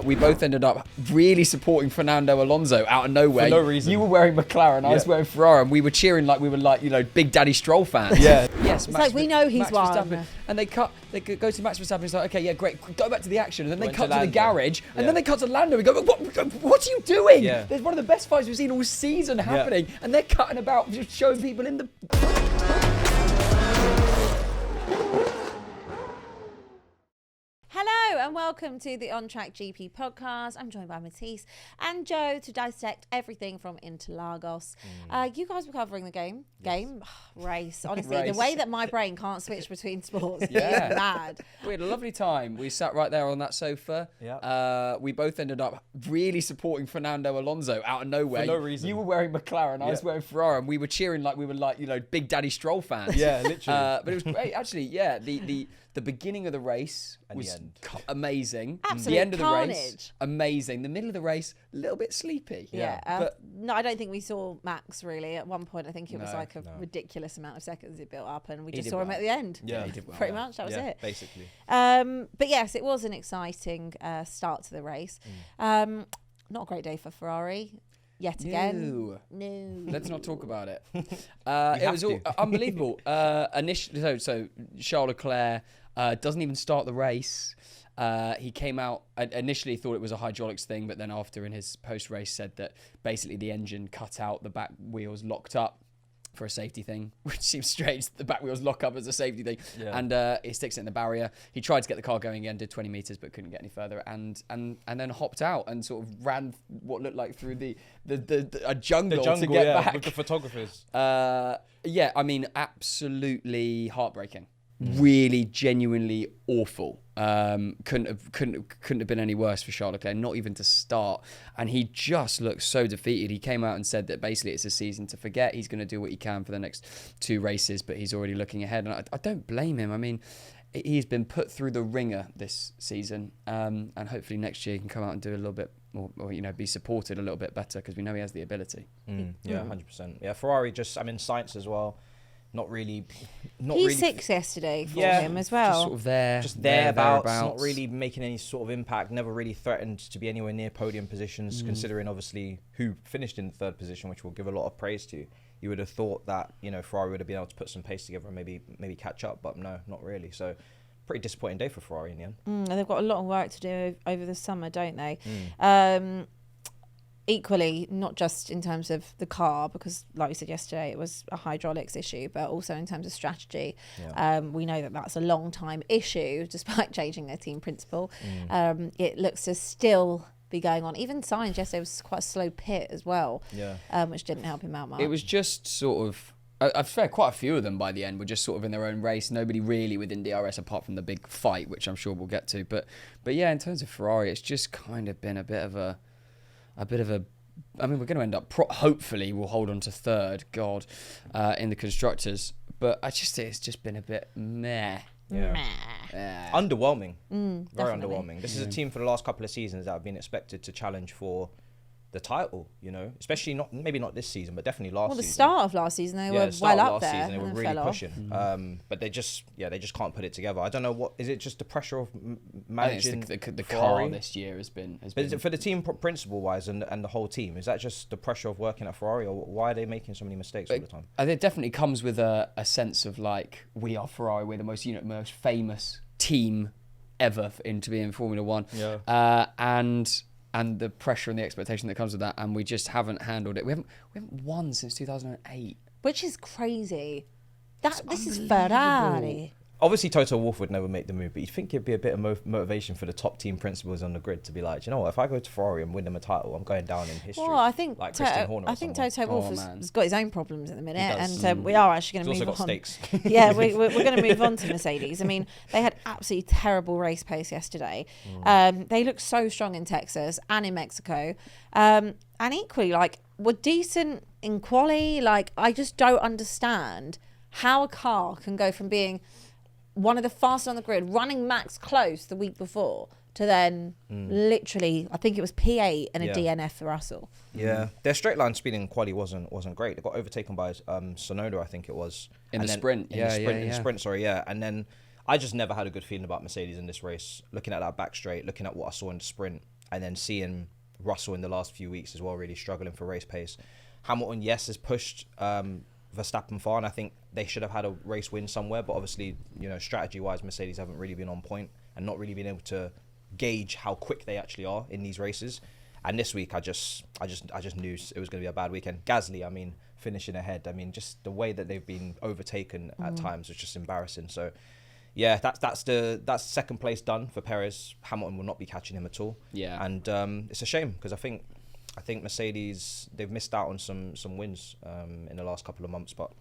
we both ended up really supporting Fernando Alonso out of nowhere. For no reason. You were wearing McLaren, I was wearing Ferrari, and we were cheering like we were like, Big Daddy Stroll fans. Yeah. Yes, It's like we know he's Max won. Verstappen. And they go to Max Verstappen, it's like, okay, yeah, great, go back to the action. And then they Went cut to to the Lando. garage, and then they cut to Lando. We go, what are you doing? Yeah. There's one of the best fights we've seen all season happening, and they're cutting about, just showing people in the... Hello and welcome to the On Track GP podcast. I'm joined by Matisse and Joe to dissect everything from Interlagos. You guys were covering the race. Honestly, the way that my brain can't switch between sports is mad. We had a lovely time. We sat right there on that sofa. Yeah. We both ended up really supporting Fernando Alonso out of nowhere. For no reason. You were wearing McLaren, I was wearing Ferrari, and we were cheering like we were like, Big Daddy Stroll fans. Yeah, literally. But it was great, actually. Yeah, the beginning of the race and was the end. Amazing. Absolute the end of the race, carnage. amazing. The middle of the race, a little bit sleepy. But no, I don't think we saw Max really. At one point, I think it was like a ridiculous amount of seconds it built up, and we just saw him at the end. Yeah, he did well. Pretty much, that was it. Basically. But yes, it was an exciting start to the race. Not a great day for Ferrari. Yet again. No. Let's not talk about it. It was all unbelievable. Initially, so Charles Leclerc doesn't even start the race. He came out, initially thought it was a hydraulics thing, but then after in his post-race said that basically the engine cut out, the back wheels locked up for a safety thing, which seems strange that the back wheels lock up as a safety thing. Yeah. And he sticks it in the barrier. He tried to get the car going again, did 20 meters, but couldn't get any further, and then hopped out and sort of ran what looked like through a jungle to get back. With the photographers. Yeah, I mean, absolutely heartbreaking. Really, genuinely awful. Couldn't have been any worse for Charles Leclerc, not even to start. And he just looked so defeated. He came out and said that basically it's a season to forget. He's going to do what he can for the next 2 races, but he's already looking ahead. And I don't blame him. I mean, he's been put through the ringer this season, and hopefully next year he can come out and do a little bit more, or be supported a little bit better, because we know he has the ability. Yeah, 100%. Yeah, Ferrari just, Sainz as well. Not really. He's 6 yesterday for him as well. Just sort of there. Just thereabouts, not really making any sort of impact, never really threatened to be anywhere near podium positions, considering obviously who finished in 3rd position, which we'll give a lot of praise to. You would have thought that, Ferrari would have been able to put some pace together and maybe catch up, but no, not really. So pretty disappointing day for Ferrari in the end. They've got a lot of work to do over the summer, don't they? Equally, not just in terms of the car, because like we said yesterday, it was a hydraulics issue, but also in terms of strategy. We know that that's a long time issue, despite changing their team principal. It looks to still be going on. Even Sainz yesterday was quite a slow pit as well, which didn't help him out much. It was just sort of, I've fair quite a few of them by the end were just sort of in their own race. Nobody really within DRS apart from the big fight, which I'm sure we'll get to. But yeah, in terms of Ferrari, it's just kind of been a bit of a, I mean, we're going to end up, hopefully we'll hold on to 3rd, in the constructors. But it's just been a bit meh. Underwhelming. Very Definitely. underwhelming. This is a team for the last couple of seasons that have been expected to challenge for the title, especially maybe not this season, but definitely last season. Well, the start of last season, they were well up there. They were really pushing. But they just can't put it together. I don't know what, is it just the pressure of managing the Ferrari? car this year has been. But is it for the team principle wise and the whole team? Is that just the pressure of working at Ferrari, or why are they making so many mistakes all the time? It definitely comes with a sense of like, we are Ferrari, we're the most most famous team ever to be in Formula One. And the pressure and the expectation that comes with that, and we just haven't handled it. We haven't won since 2008, which is crazy. This is Ferrari. Obviously, Toto Wolff would never make the move, but you'd think it'd be a bit of motivation for the top team principals on the grid to be like, you know what, if I go to Ferrari and win them a title, I'm going down in history. Well, I think like Christian Horner. I think Toto Wolff has got his own problems at the minute, and we are actually going to move on. He's also got stakes. Yeah, we're going to move on to Mercedes. I mean, they had absolutely terrible race pace yesterday. They looked so strong in Texas and in Mexico, and equally were decent in quali. I just don't understand how a car can go from being one of the fastest on the grid, running max close the week before, to then literally, I think it was P8 and a DNF for Russell. Yeah, their straight line speed in quali wasn't great. They got overtaken by Sonoda, I think it was. In the sprint. In the sprint, and then I just never had a good feeling about Mercedes in this race. Looking at that back straight, looking at what I saw in the sprint, and then seeing Russell in the last few weeks as well, really struggling for race pace. Hamilton, yes, has pushed Verstappen far, and I think they should have had a race win somewhere, but obviously, strategy-wise, Mercedes haven't really been on point and not really been able to gauge how quick they actually are in these races. And this week, I just knew it was going to be a bad weekend. Gasly, I mean, finishing ahead. I mean, just the way that they've been overtaken at times was just embarrassing. So, yeah, that's second place done for Perez. Hamilton will not be catching him at all. Yeah, and it's a shame because I think Mercedes, they've missed out on some wins in the last couple of months, but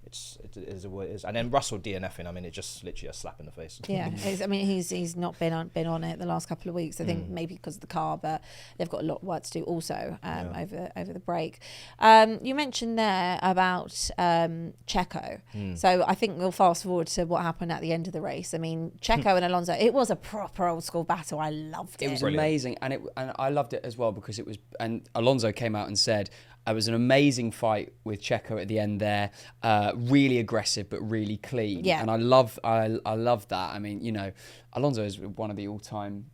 it is what it is. And then Russell DNFing, I mean, it's just literally a slap in the face. Yeah, he's not been on it the last couple of weeks. I think maybe because of the car, but they've got a lot of work to do also over the break. You mentioned there about Checo. So I think we'll fast forward to what happened at the end of the race. I mean, Checo and Alonso, it was a proper old school battle. I loved it. It was amazing, and I loved it as well because it was. And Alonso came out and said, it was an amazing fight with Checo at the end there. Really aggressive, but really clean. Yeah. And I love that. I mean, Alonso is one of the all-time,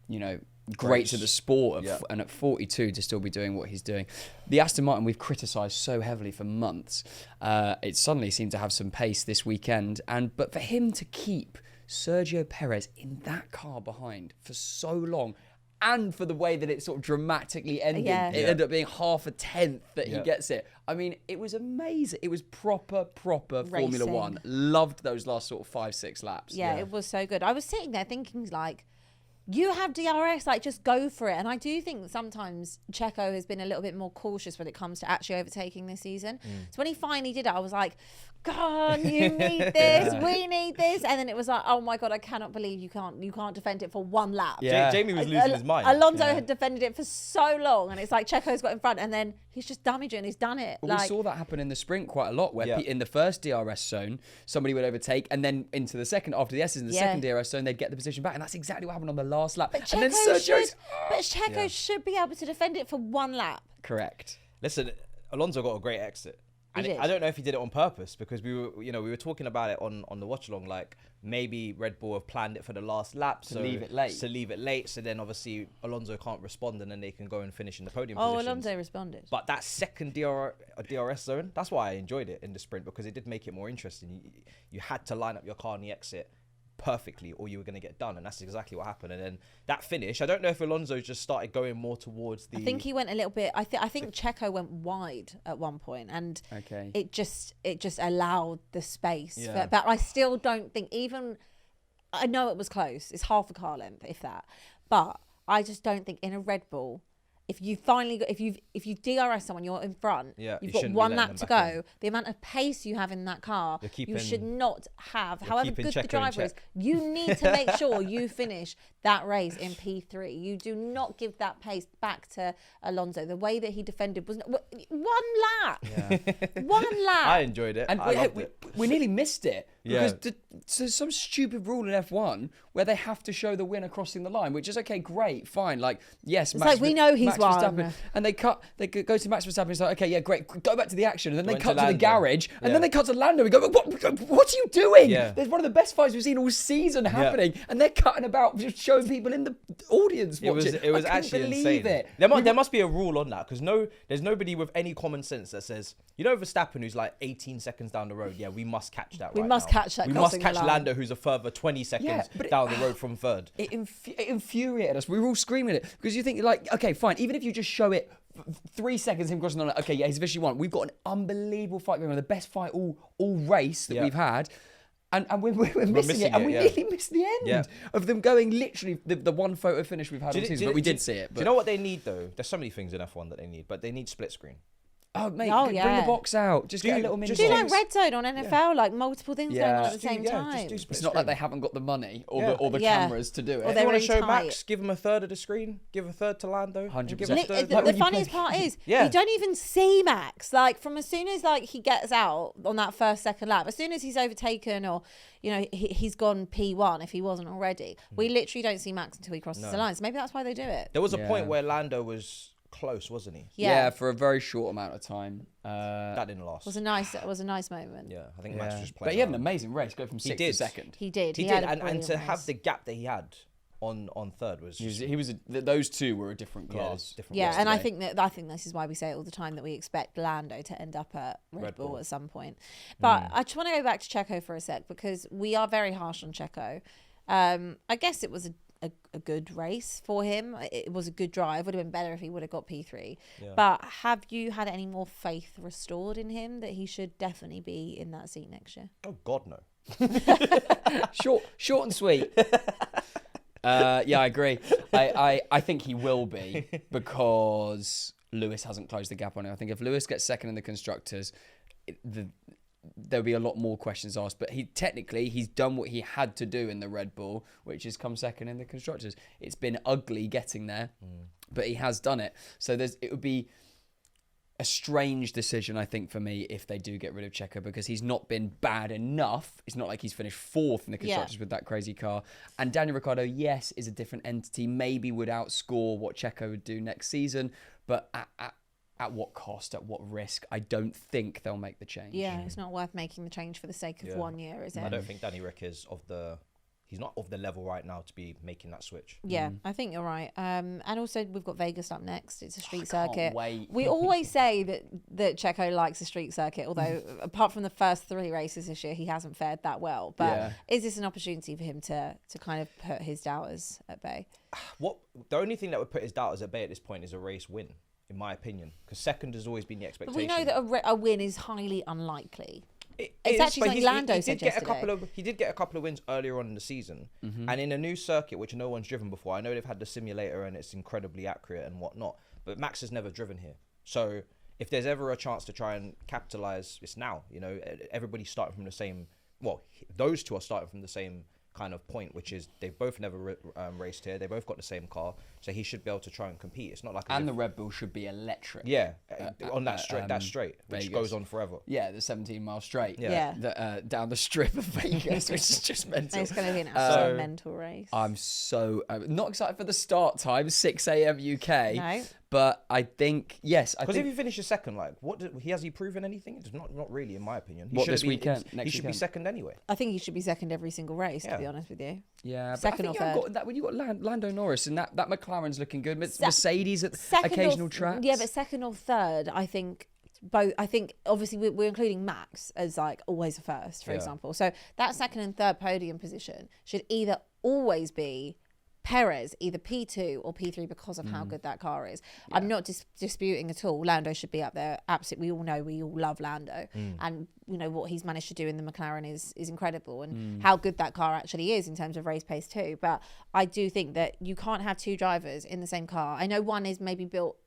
greats of the sport. And at 42 to still be doing what he's doing. The Aston Martin we've criticised so heavily for months. It suddenly seemed to have some pace this weekend. But for him to keep Sergio Perez in that car behind for so long, and for the way that it sort of dramatically ended, it ended up being half a tenth that he gets it. I mean, it was amazing. It was proper Racing. Formula One. Loved those last sort of 5-6 laps. Yeah, it was so good. I was sitting there thinking, like, you have DRS, like, just go for it. And I do think that sometimes Checo has been a little bit more cautious when it comes to actually overtaking this season. So when he finally did it, I was like, God, you need this, we need this. And then it was like, oh my God, I cannot believe you can't defend it for one lap. Yeah. Jamie was losing his mind. Alonso had defended it for so long, and it's like Checo's got in front, and then he's just damaging. He's done it. Well, we saw that happen in the sprint quite a lot, where in the first DRS zone, somebody would overtake, and then into the second, after the S's in the second DRS zone, they'd get the position back, and that's exactly what happened on the last lap. But and then Checo should be able to defend it for one lap. Correct. Listen, Alonso got a great exit. And I don't know if he did it on purpose, because we were talking about it on the watch along, like maybe Red Bull have planned it for the last lap to leave it late. So then obviously Alonso can't respond, and then they can go and finish in the podium positions. Alonso responded. But that second DRS zone, that's why I enjoyed it in the sprint, because it did make it more interesting. You had to line up your car on the exit perfectly, or you were going to get done, and that's exactly what happened. And then that finish, I don't know if Alonso just started going more towards the... I think he went a little bit... I think Checo went wide at one point, and it just allowed the space. Yeah. But I still don't think, even... I know it was close. It's half a car length, if that. But I just don't think in a Red Bull, if you DRS someone, you're in front, you've got one lap to go, the amount of pace you have in that car, you should not have, however good the driver is, you need to make sure you finish that race in P3. You do not give that pace back to Alonso. The way that he defended was one lap. One lap. I enjoyed it. And we nearly missed it. Because there's some stupid rule in F1 where they have to show the winner crossing the line, which is okay, great, fine. Like, yes, it's we know he's won. Verstappen, and they go to Max Verstappen. It's like, okay, yeah, great, go back to the action. And then they cut to the garage, and then they cut to Lando. We go, what are you doing? Yeah. There's one of the best fights we've seen all season happening, and they're cutting about, just showing people in the audience watching. It was actually insane. It. There must be a rule on that, because there's nobody with any common sense that says, Verstappen, who's like 18 seconds down the road, we must catch that. We must catch Lando, who's a further 20 seconds down the road from third. It infuriated us. We were all screaming it, because you think, like, okay, fine, even if you just show it 3 seconds him crossing the line, okay, yeah, he's officially won. We've got an unbelievable fight going on, the best fight all race that we've had. And we're missing it. And we nearly missed the end of them going literally the one photo finish we've had all season. But we did see it. Do you know what they need, though? There's so many things in F1 that they need, but they need split screen. Oh, mate, bring the box out. Just get a little mini. Do like Red Zone on NFL, like multiple things going on at the same time. It's not like they haven't got the money or the cameras to do it. Or they want to show Max, give him a third of the screen, give a third to Lando. 100%. The funniest part is, you don't even see Max. Like, from as soon as he gets out on that second lap, as soon as he's overtaken or, he's gone P1 if he wasn't already, we literally don't see Max until he crosses the line. So maybe that's why they do it. There was a point where Lando was close, wasn't he? Yeah, for a very short amount of time. That didn't last. It was a nice moment. Yeah, I think Max was just playing. But he had an amazing race, go from 6th to 2nd. He did. And to have the gap that he had on third was just, those two were a different yeah, class. different Yeah, class and I today. think this is why we say all the time that we expect Lando to end up at Red Bull at some point. But I just want to go back to Checo for a sec, because we are very harsh on Checo. I guess it was a good race for him. It was a good drive. Would have been better if he would have got P3. Yeah. But have you had any more faith restored in him that he should definitely be in that seat next year? Oh God, no. Short and sweet. Yeah, I agree. I think he will be, because Lewis hasn't closed the gap on him. I think if Lewis gets second in the constructors, there'll be a lot more questions asked. But he's done what he had to do in the Red Bull, which is come second in the constructors. It's been ugly getting there, but he has done it. So it would be a strange decision, I think, for me if they do get rid of Checo, because he's not been bad enough. It's not like he's finished fourth in the constructors with that crazy car. And Daniel Ricciardo, yes, is a different entity, maybe would outscore what Checo would do next season, but at what cost, at what risk? I don't think they'll make the change. Yeah, it's not worth making the change for the sake of 1 year, is it? I don't think Danny Rick is he's not of the level right now to be making that switch. Yeah, I think you're right. And also we've got Vegas up next. It's a street Can't circuit. wait. We always say that Checo likes a street circuit, although apart from the first 3 races this year, he hasn't fared that well. But is this an opportunity for him to kind of put his doubters at bay? The only thing that would put his doubters at bay at this point is a race win, in my opinion, because second has always been the expectation. But we know that a win is highly unlikely. It's actually something Lando said yesterday. He did get a couple of wins earlier on in the season, and in a new circuit which no one's driven before. I know they've had the simulator and it's incredibly accurate and whatnot, but Max has never driven here. So if there's ever a chance to try and capitalize, it's now. You know, everybody's starting from the same. Well, those two are starting from the same kind of point, which is they've both never raced here. They both got the same car, so he should be able to try and compete. It's not like the Red Bull should be electric. Yeah, on that straight, which Vegas. goes on forever. Yeah, the 17-mile straight. Yeah. Down the strip of Vegas, which is just mental. It's going to be an absolute mental race. I'm so not excited for the start time, 6 a.m. UK. No. But I think, yes. Because if he finishes second, like, has he proven anything? It's not really, in my opinion. This weekend? He should be second anyway. I think he should be second every single race, to be honest with you. Yeah, second but or I think third. when you got Lando Norris and that McLaren's looking good. Mercedes at occasional tracks. Yeah, but second or third, I think both. I think obviously we're including Max as like always a first, for example. So that second and third podium position should either always be Perez, either P2 or P3, because of how good that car is. Yeah. I'm not disputing at all. Lando should be up there. Absolutely. We all know, we all love Lando. And, you know, what he's managed to do in the McLaren is incredible, and how good that car actually is in terms of race pace too. But I do think that you can't have 2 drivers in the same car. I know one is maybe built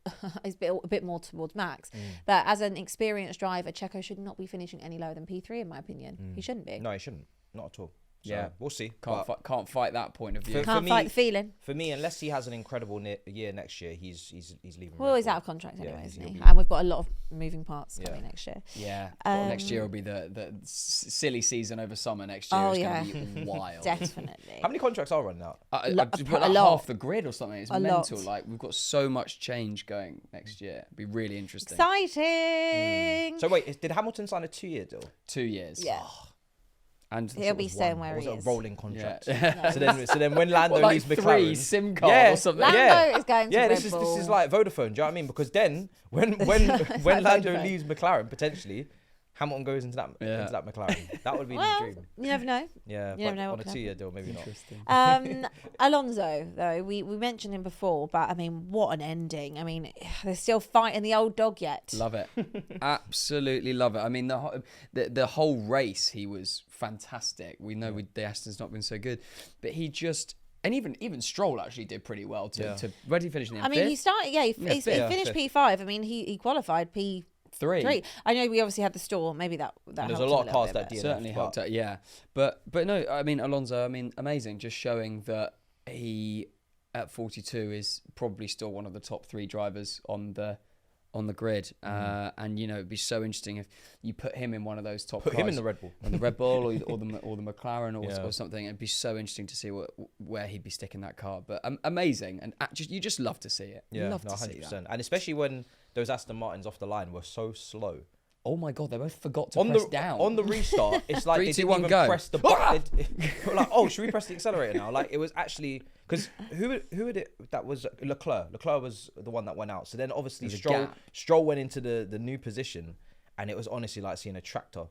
a bit more towards Max, but as an experienced driver, Checo should not be finishing any lower than P3, in my opinion. He shouldn't be. No, he shouldn't. Not at all. So yeah, we'll see. Can't fight that point of view. Can't fight the feeling. For me, unless he has an incredible year next year, he's leaving. Well, he's out of contract anyway, isn't he? And we've got a lot of moving parts coming next year. Yeah, next year will be the silly season over summer. Next year is going to be wild. Definitely. How many contracts are running out? A lot. Half the grid or something. It's mental. Like, we've got so much change going next year. It'd be really interesting. Exciting. So wait, did Hamilton sign a 2-year deal? 2 years. Yeah. And he'll be staying where he is. A rolling contract. Yeah. So then when Lando leaves McLaren, 3 SIM card or something. Lando is going to Red this Bull. is like Vodafone. Do you know what I mean? Because then when Lando leaves McLaren, potentially Hamilton goes into that McLaren. That would be the dream. You never know. Yeah, you never know on a 2-year deal, maybe not. Alonso, though, we mentioned him before, but I mean, what an ending! I mean, they're still fighting the old dog yet. Love it, absolutely love it. I mean, the whole race, he was fantastic. We know the Aston's not been so good, but he just. And even Stroll actually did pretty well to where did he finish in the I mean, fifth? he started. Yeah, he finished fifth. P5. I mean, he qualified P3. I know we obviously had the storm. Maybe that there's a lot of cars that certainly helped out. Yeah, but no. I mean, Alonso. I mean, amazing. Just showing that he at 42 is probably still one of the top 3 drivers on the grid. And you know, it'd be so interesting if you put him in one of those top cars. Put him in the Red Bull, or the McLaren or something. It'd be so interesting to see where he'd be sticking that car. But amazing, and you just love to see it. Yeah, love to see 100%. that. And especially when those Aston Martins off the line were so slow. oh my God, they both forgot to press down. On the restart, it's like 3, they 2, didn't 1, even go. press the button. Like, oh, should we press the accelerator now? Like, it was actually... Because who had it? That was Leclerc. Leclerc was the one that went out. So then obviously Stroll went into the new position, and it was honestly like seeing a tractor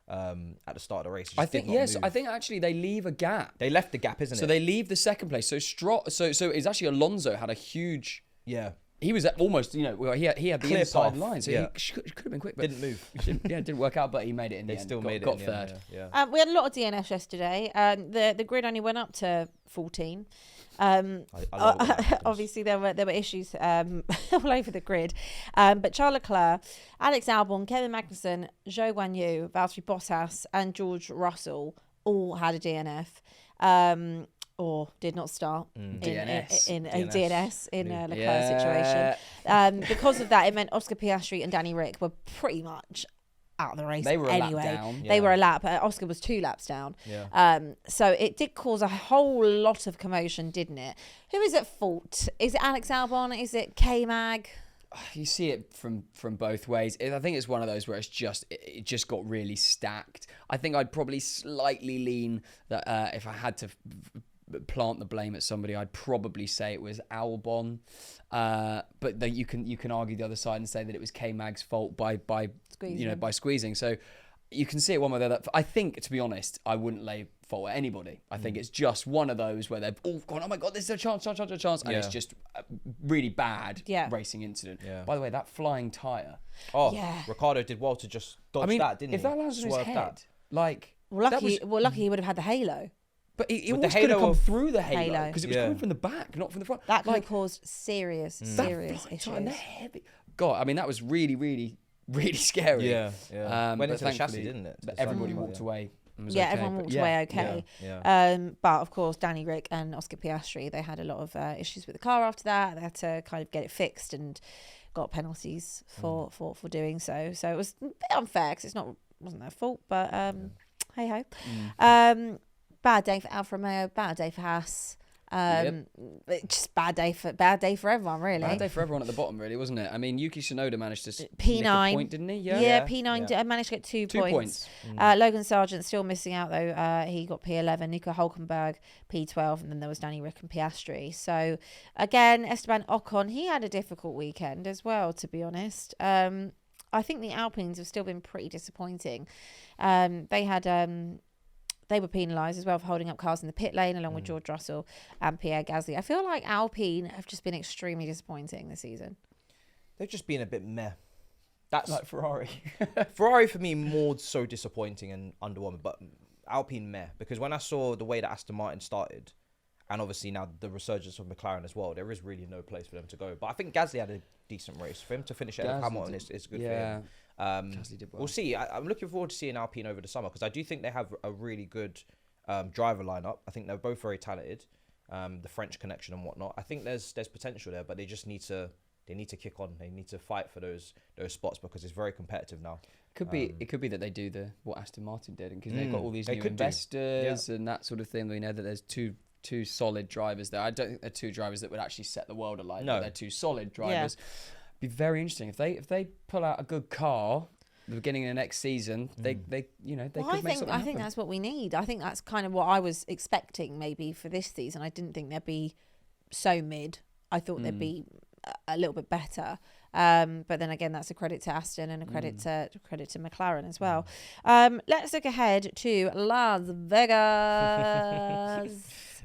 at the start of the race. I think I think actually they leave a gap. They left the gap, isn't it? So they leave the second place. So so it's actually Alonso had a huge. Yeah. He was almost, he had the Clear inside path. line, so Yeah. he could have been quick, but Didn't move. didn't work out. But he made it in the end. Still got made got it. third. Yeah. We had a lot of DNFs yesterday. The grid only went up to 14. I love it when that happens. Obviously, there were issues all over the grid. But Charles Leclerc, Alex Albon, Kevin Magnussen, Zhou Guanyu, Valtteri Bottas, and George Russell all had a DNF. Or did not start in a Leclerc's situation. Because of that, it meant Oscar Piastri and Danny Rick were pretty much out of the race. They were anyway. a lap down. They were a lap. Oscar was 2 laps down. Yeah. So it did cause a whole lot of commotion, didn't it? Who is at fault? Is it Alex Albon? Is it K-Mag? You see it from both ways. I think it's one of those where it just got really stacked. I think I'd probably slightly lean that if I had to plant the blame at somebody, I'd probably say it was Albon. But you can argue the other side and say that it was K-Mag's fault by squeezing. So you can see it one way or the other. I think, to be honest, I wouldn't lay fault at anybody. I think it's just one of those where they've all gone, oh my God, this is a chance, and it's just a really bad racing incident. Yeah. By the way, that flying tyre. Oh, yeah. Ricardo did well to just dodge that, didn't he? If that lands on his head, lucky he would have had the halo. But it almost could have come through the halo because it was coming from the back, not from the front. That could have caused serious issues. And they're heavy. God, I mean, that was really, really, really scary. Yeah. Went into the chassis, thankfully, didn't it? But everybody walked away. And was Yeah, okay, everyone walked away okay. Yeah. But of course, Danny Rick and Oscar Piastri, they had a lot of issues with the car after that. They had to kind of get it fixed and got penalties for doing so. So it was a bit unfair because wasn't their fault. But hey ho. Bad day for Alfa Romeo, bad day for Haas. Just bad day for everyone, really. Bad day for everyone at the bottom, really, wasn't it? I mean, Yuki Tsunoda managed to P9 nick a point, didn't he? Yeah, P9 managed to get 2 points. Logan Sargent still missing out though. He got P11. Nico Hulkenberg P12, and then there was Danny Rick and Piastri. So again, Esteban Ocon, he had a difficult weekend as well, to be honest. I think the Alpines have still been pretty disappointing. They were penalised as well for holding up cars in the pit lane along with George Russell and Pierre Gasly. I feel like Alpine have just been extremely disappointing this season. They've just been a bit meh. That's like Ferrari. Ferrari for me more so disappointing and underwhelming, but Alpine meh. Because when I saw the way that Aston Martin started, and obviously now the resurgence of McLaren as well, there is really no place for them to go. But I think Gasly had a decent race. For him to finish ahead of Hamilton is good for him. Did well. We'll see. I'm looking forward to seeing Alpine over the summer because I do think they have a really good driver lineup. I think they're both very talented. The French connection and whatnot. I think there's potential there, but they just need to kick on. They need to fight for those spots because it's very competitive now. It could be that they do what Aston Martin did, because they've got all these new investors and that sort of thing. We know that there's two solid drivers there. I don't think they're 2 drivers that would actually set the world alight. No, they're 2 solid drivers. Yeah. Be very interesting if they pull out a good car at the beginning of the next season. They could make something happen. I think that's what we need. I think that's kind of what I was expecting maybe for this season. I didn't think they'd be so mid. I thought they'd be a little bit better. But then again, that's a credit to Aston and a credit to McLaren as well. Let's look ahead to Las Vegas.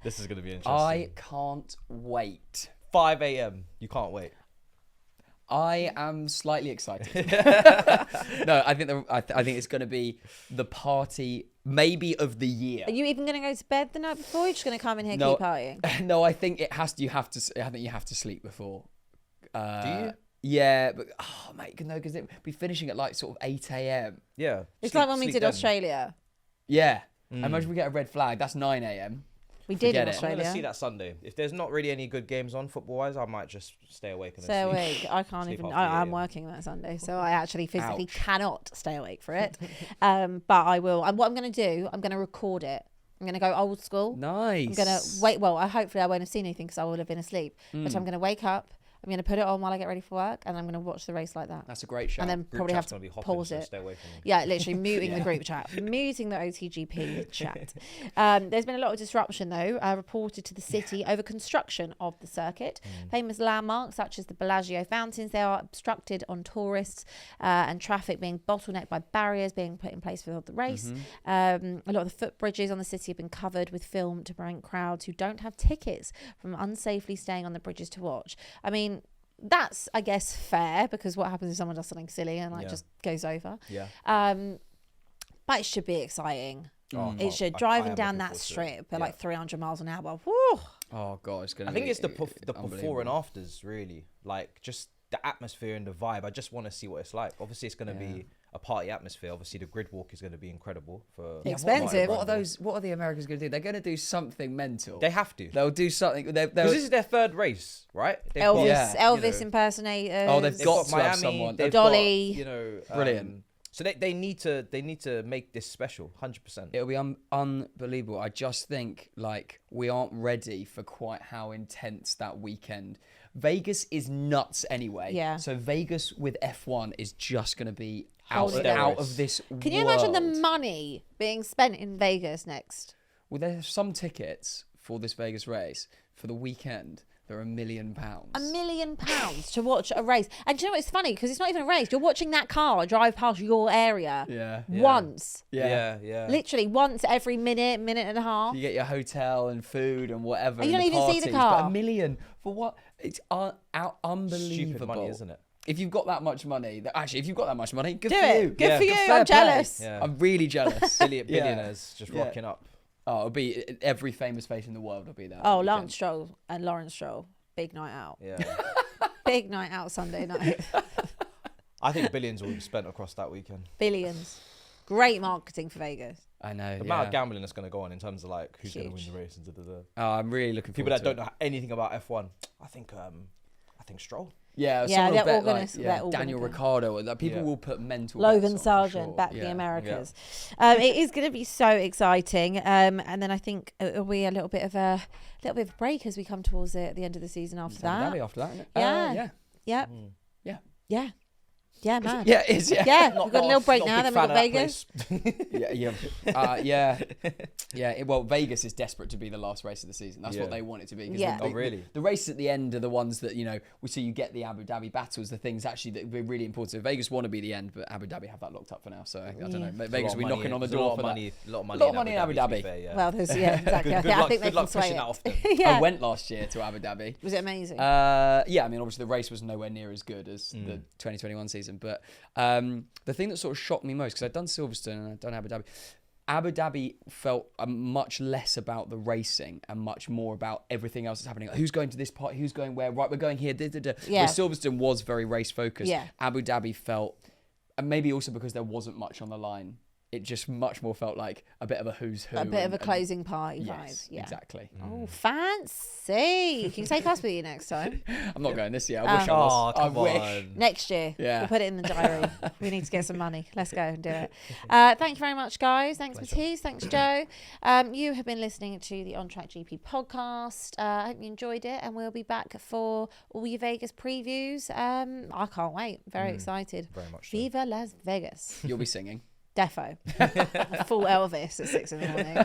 This is going to be interesting. I can't wait. 5 a.m. You can't wait. I am slightly excited. No, I think it's going to be the party maybe of the year. Are you even going to go to bed the night before? You're just going to come in here keep partying? No, I think I think you have to sleep before. Do you? Yeah, but mate, no, because it'd be finishing at like sort of 8 a.m. Yeah, it's like when we did Australia. Yeah, imagine we get a red flag. That's 9 a.m. We did in Australia. I'm going to see that Sunday. If there's not really any good games on football-wise, I might just stay awake. Stay awake. I can't even. I'm working that Sunday, so I actually physically cannot stay awake for it. But I will. And what I'm going to do, I'm going to record it. I'm going to go old school. Nice. I'm going to wait. Well, hopefully I won't have seen anything because I will have been asleep. But I'm going to wake up. I'm going to put it on while I get ready for work, and I'm going to watch the race like that. That's a great shout. And then Group probably have chat's to gonna be hopping, pause so it. stay away from me. Yeah, literally muting the group chat, muting the OTGP chat. There's been a lot of disruption, though, reported to the city over construction of the circuit. Famous landmarks such as the Bellagio fountains, they are obstructed on tourists, and traffic being bottlenecked by barriers being put in place for the race. A lot of the footbridges on the city have been covered with film to prevent crowds who don't have tickets from unsafely staying on the bridges to watch. I mean, that's, I guess, fair, because what happens if someone does something silly and just goes over? Yeah. But it should be exciting. It should. Driving down that strip at like 300 miles an hour. Whew. Oh god, it's gonna. I think it's the before and afters, really. Like, just the atmosphere and the vibe. I just want to see what it's like. Obviously, it's going to be a party atmosphere. Obviously, the grid walk is going to be incredible. For Expensive. What are the Americans going to do? They're going to do something mental. They have to. They'll do something. Because this is their third race, right? Elvis impersonaters. Oh, they've got Miami, have someone. They've Dolly. got, you know, Brilliant. So they need to make this special, 100%. It'll be unbelievable. I just think like we aren't ready for quite how intense that weekend. Vegas is nuts anyway. Yeah. So Vegas with F1 is just going to be Holy out of this world. Can you imagine the money being spent in Vegas next? Well, there's some tickets for this Vegas race for the weekend. They're £1 million. £1 million to watch a race. And do you know what's funny? Because it's not even a race. You're watching that car drive past your area once. Yeah. Literally once every minute and a half. You get your hotel and food and whatever. And you and don't even see the car. But £1 million for what? It's unbelievable. Stupid money, isn't it? If you've got that much money, if you've got that much money, good Do for it. you. Good for you. Fair I'm play. jealous. Yeah. I'm really jealous. Billionaires just rocking up. Oh, it'll be every famous face in the world will be there. Oh, Lance Stroll and Lawrence Stroll. Big night out. Yeah. Big night out Sunday night. I think billions will be spent across that weekend. Billions. Great marketing for Vegas. I know. The amount of gambling that's going to go on in terms of like who's going to win the race and Oh, I'm really looking people forward that to don't know anything about F1. I think Stroll. Yeah, they're bet, all gonna. They're all Daniel gonna Ricciardo. People will put mental. Logan bets on, Sargent sure. back the Americas. It is going to be so exciting. And then I think it'll be a little bit of a break as we come towards the end of the season after that. After that, isn't it? Yeah. Yeah, man. Yeah, it is. Yeah. Yeah, we've got a little break now. Then we've got Vegas. Well, Vegas is desperate to be the last race of the season. That's what they want it to be. Yeah. The races at the end are the ones that we see. You get the Abu Dhabi battles, the things actually that are really important. So Vegas want to be the end, but Abu Dhabi have that locked up for now. So I don't know. Vegas will be knocking on the door for that. A lot of money in Abu Dhabi. Fair, Well, there's exactly. I think they can sway it. I went last year to Abu Dhabi. Was it amazing? I mean, obviously the race was nowhere near as good as the 2021 season, but the thing that sort of shocked me most, because I'd done Silverstone and I'd done Abu Dhabi. Abu Dhabi felt much less about the racing and much more about everything else that's happening. Like, who's going to this part? Who's going where? Right, we're going here. Where Silverstone was very race focused. Yeah. Abu Dhabi felt, and maybe also because there wasn't much on the line, it just much more felt like a bit of a who's who. A bit of a closing party yes, vibe. Yeah, exactly. Oh, fancy. Can you take us with you next time? I'm not going this year. I wish I was. Come I wish. on. Next year. Yeah. We'll put it in the diary. We need to get some money. Let's go and do it. Thank you very much, guys. Thanks, Matisse. Thanks, Joe. You have been listening to the On Track GP podcast. I hope you enjoyed it, and we'll be back for all your Vegas previews. I can't wait. Very excited. Very much so. Viva Las Vegas. You'll be singing. Defo. Full Elvis at 6 a.m.